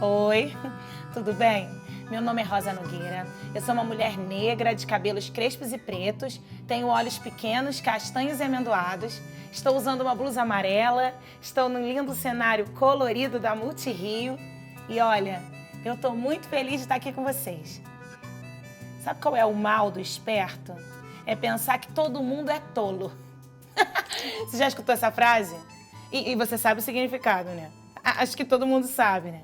Oi, tudo bem? Meu nome é Rosa Nogueira, eu sou uma mulher negra de cabelos crespos e pretos, tenho olhos pequenos, castanhos e amendoados, estou usando uma blusa amarela, estou num lindo cenário colorido da Multirio e olha, eu estou muito feliz de estar aqui com vocês. Sabe qual é o mal do esperto? É pensar que todo mundo é tolo. Você já escutou essa frase? E você sabe o significado, né? Acho que todo mundo sabe, né?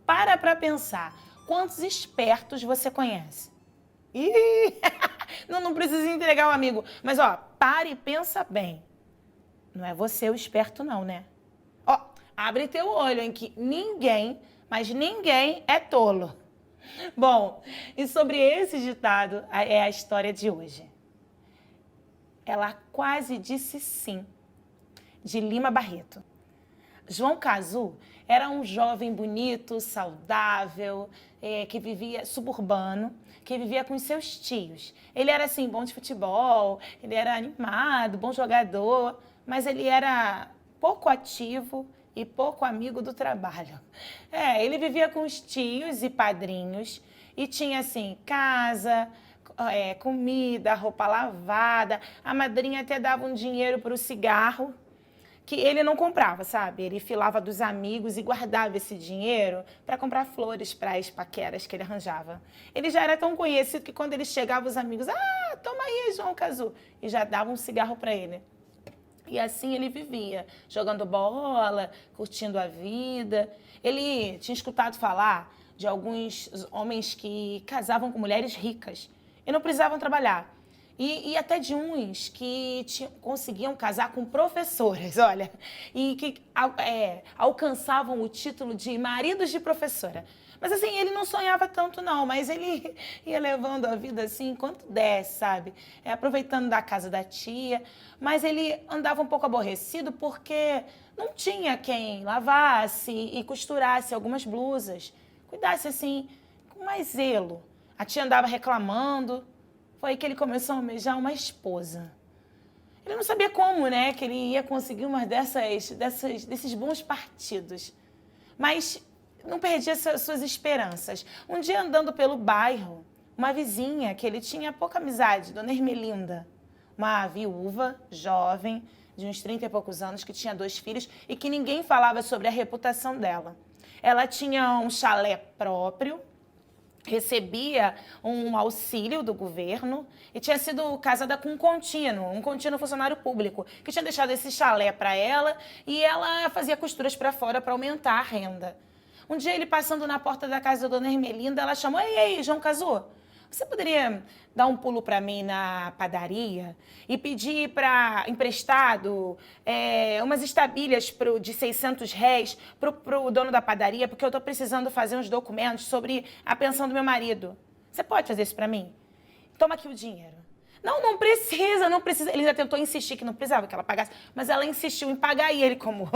Para pensar. Quantos espertos você conhece? Ih, não precisa entregar o amigo. Mas, para e pensa bem. Não é você o esperto, não, né? Abre teu olho em que ninguém, mas ninguém é tolo. Bom, e sobre esse ditado é a história de hoje. Ela quase disse sim, de Lima Barreto. João Cazu era um jovem bonito, saudável, que vivia suburbano, que vivia com os seus tios. Ele era assim, bom de futebol, ele era animado, bom jogador, mas ele era pouco ativo e pouco amigo do trabalho. Ele vivia com os tios e padrinhos e tinha assim, casa, comida, roupa lavada, a madrinha até dava um dinheiro para o cigarro, que ele não comprava, sabe? Ele filava dos amigos e guardava esse dinheiro para comprar flores para as paqueras que ele arranjava. Ele já era tão conhecido que quando ele chegava, os amigos, toma aí, João Cazu, e já davam um cigarro para ele. E assim ele vivia, jogando bola, curtindo a vida. Ele tinha escutado falar de alguns homens que casavam com mulheres ricas e não precisavam trabalhar. E até de uns que conseguiam casar com professoras, olha, e que alcançavam o título de maridos de professora. Mas assim, ele não sonhava tanto não, mas ele ia levando a vida assim enquanto desse, sabe? Aproveitando da casa da tia, mas ele andava um pouco aborrecido porque não tinha quem lavasse e costurasse algumas blusas, cuidasse assim com mais zelo. A tia andava reclamando. Foi aí que ele começou a almejar uma esposa. Ele não sabia como, né, que ele ia conseguir uma desses bons partidos. Mas não perdia suas esperanças. Um dia, andando pelo bairro, uma vizinha que ele tinha pouca amizade, Dona Ermelinda, uma viúva, jovem, de uns 30 e poucos anos, que tinha 2 filhos e que ninguém falava sobre a reputação dela. Ela tinha um chalé próprio, recebia um auxílio do governo e tinha sido casada com um contínuo funcionário público, que tinha deixado esse chalé para ela e ela fazia costuras para fora para aumentar a renda. Um dia, ele passando na porta da casa da Dona Ermelinda, ela chamou, ei, João Cazu, você poderia dar um pulo para mim na padaria e pedir emprestado umas estabilhas de R$ 600 pro dono da padaria, porque eu estou precisando fazer uns documentos sobre a pensão do meu marido. Você pode fazer isso para mim? Toma aqui o dinheiro. Não precisa. Ele já tentou insistir que não precisava que ela pagasse, mas ela insistiu em pagar e ele, como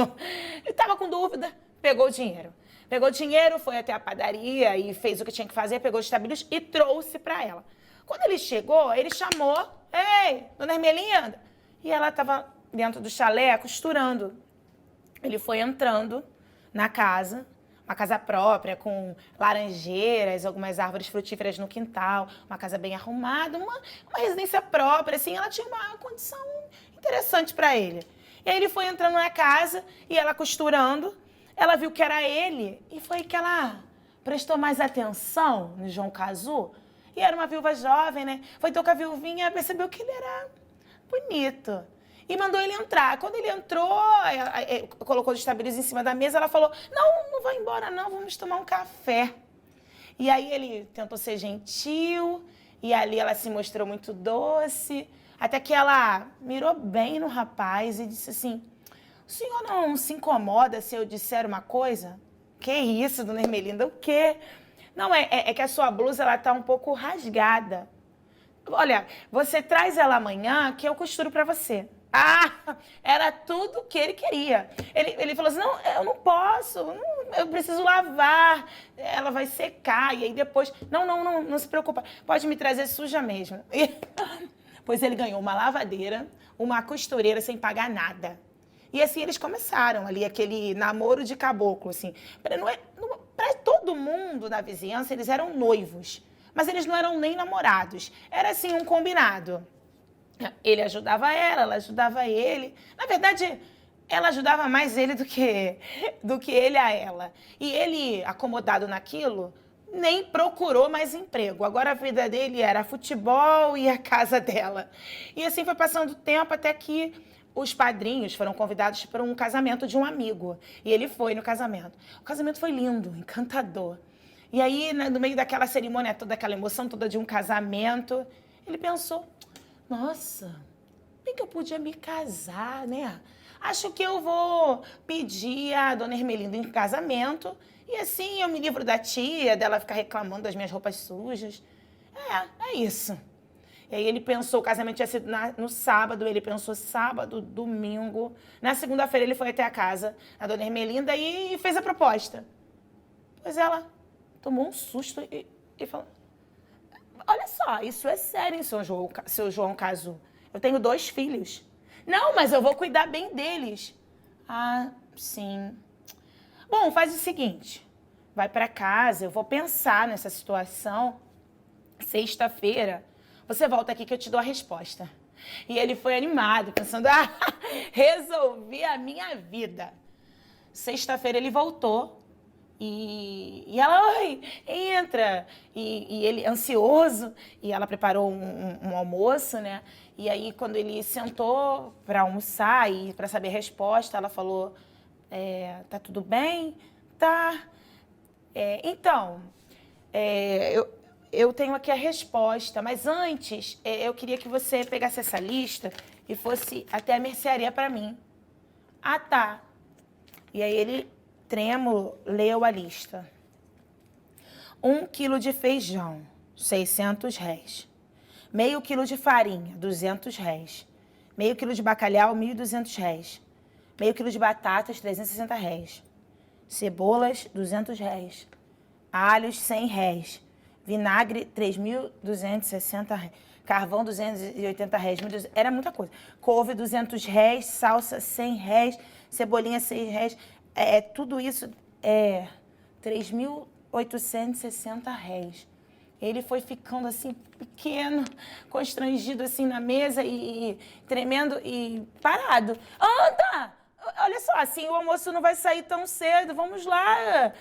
ele estava com dúvida, pegou o dinheiro. Pegou o dinheiro, foi até a padaria e fez o que tinha que fazer, pegou os estabilhos e trouxe para ela. Quando ele chegou, ele chamou, ei, Dona Ermelinda, e ela estava dentro do chalé costurando. Ele foi entrando na casa, uma casa própria, com laranjeiras, algumas árvores frutíferas no quintal, uma casa bem arrumada, uma residência própria, assim, ela tinha uma condição interessante para ele. E aí ele foi entrando na casa e ela costurando, ela viu que era ele e foi que ela prestou mais atenção no João Cazu. E era uma viúva jovem, né? Foi então que a viuvinha percebeu que ele era bonito e mandou ele entrar. Quando ele entrou, colocou os estabilhos em cima da mesa, ela falou, não vai embora não, vamos tomar um café. E aí ele tentou ser gentil e ali ela se mostrou muito doce, até que ela mirou bem no rapaz e disse assim, o senhor não se incomoda se eu disser uma coisa? Que isso, Dona Ermelinda, o quê? Não, é que a sua blusa ela tá um pouco rasgada. Olha, você traz ela amanhã que eu costuro para você. Era tudo o que ele queria. Ele falou assim, não, eu não posso, eu preciso lavar, ela vai secar, e aí depois... Não se preocupa, pode me trazer suja mesmo. Pois ele ganhou uma lavadeira, uma costureira sem pagar nada. E assim eles começaram ali, aquele namoro de caboclo, assim. Para todo mundo da vizinhança, eles eram noivos, mas eles não eram nem namorados. Era assim um combinado. Ele ajudava ela ajudava ele. Na verdade, ela ajudava mais ele do que ele a ela. E ele, acomodado naquilo, nem procurou mais emprego. Agora a vida dele era futebol e a casa dela. E assim foi passando o tempo até que os padrinhos foram convidados para um casamento de um amigo. E ele foi no casamento. O casamento foi lindo, encantador. E aí, no meio daquela cerimônia toda, aquela emoção toda de um casamento, ele pensou, nossa, bem que eu podia me casar, né? Acho que eu vou pedir a dona Ermelinda em casamento e assim eu me livro da tia, dela ficar reclamando das minhas roupas sujas. É isso. E aí ele pensou, o casamento ia ser no sábado, ele pensou sábado, domingo. Na segunda-feira ele foi até a casa da dona Ermelinda e fez a proposta. Pois ela tomou um susto e falou, olha só, isso é sério, hein, seu João Cazu. Eu tenho 2 filhos. Não, mas eu vou cuidar bem deles. Ah, sim. Bom, faz o seguinte, vai para casa, eu vou pensar nessa situação. Sexta-feira, você volta aqui que eu te dou a resposta. E ele foi animado, pensando, resolvi a minha vida. Sexta-feira ele voltou e ela, oi, entra. E ele, ansioso, e ela preparou um almoço, né? E aí, quando ele sentou para almoçar e para saber a resposta, ela falou, tá tudo bem? Tá. Então, eu tenho aqui a resposta, mas antes eu queria que você pegasse essa lista e fosse até a mercearia para mim. Ah, tá. E aí ele, trêmulo, leu a lista. 1 quilo de feijão, R$600. Meio quilo de farinha, R$200. Meio quilo de bacalhau, R$1.200. Meio quilo de batatas, R$360. Cebolas, R$200. Alhos, R$100. Vinagre, R$3.260. Carvão, R$280. Era muita coisa. Couve, R$200. Salsa, R$100. Cebolinha, R$6. Tudo isso é R$3.860. Ele foi ficando assim, pequeno, constrangido assim na mesa e tremendo e parado. Anda! Olha só, assim o almoço não vai sair tão cedo. Vamos lá.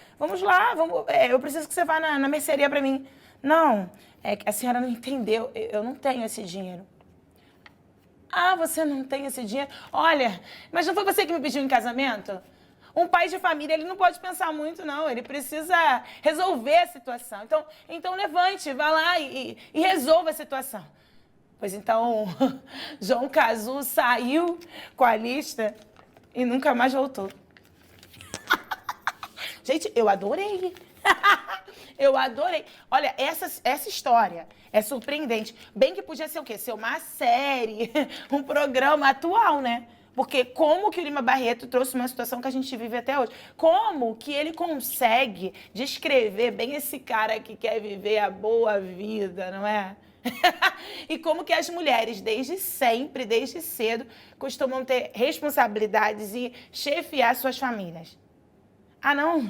Eu preciso que você vá na mercearia para mim. Não, é que a senhora não entendeu. Eu não tenho esse dinheiro. Ah, você não tem esse dinheiro? Olha, mas não foi você que me pediu em casamento? Um pai de família, ele não pode pensar muito, não. Ele precisa resolver a situação. Então levante, vá lá e resolva a situação. Pois então, João Cazu saiu com a lista e nunca mais voltou. Gente, eu adorei. Eu adorei. Olha, essa história é surpreendente. Bem que podia ser o quê? Ser uma série, um programa atual, né? Porque como que o Lima Barreto trouxe uma situação que a gente vive até hoje? Como que ele consegue descrever bem esse cara que quer viver a boa vida, não é? E como que as mulheres, desde sempre, desde cedo, costumam ter responsabilidades e chefiar suas famílias. Ah, não?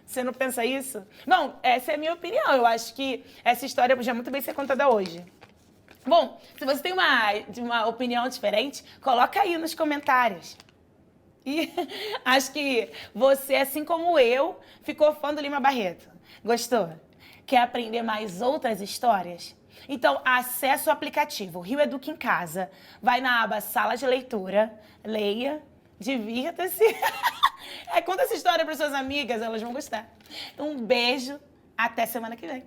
Você não pensa isso? Bom, essa é a minha opinião. Eu acho que essa história podia muito bem ser contada hoje. Bom, se você tem uma opinião diferente, coloca aí nos comentários. E acho que você, assim como eu, ficou fã do Lima Barreto. Gostou? Quer aprender mais outras histórias? Então, acesse o aplicativo Rio Educa em Casa. Vai na aba Sala de Leitura, leia, divirta-se. Conta essa história para suas amigas, elas vão gostar. Um beijo, até semana que vem.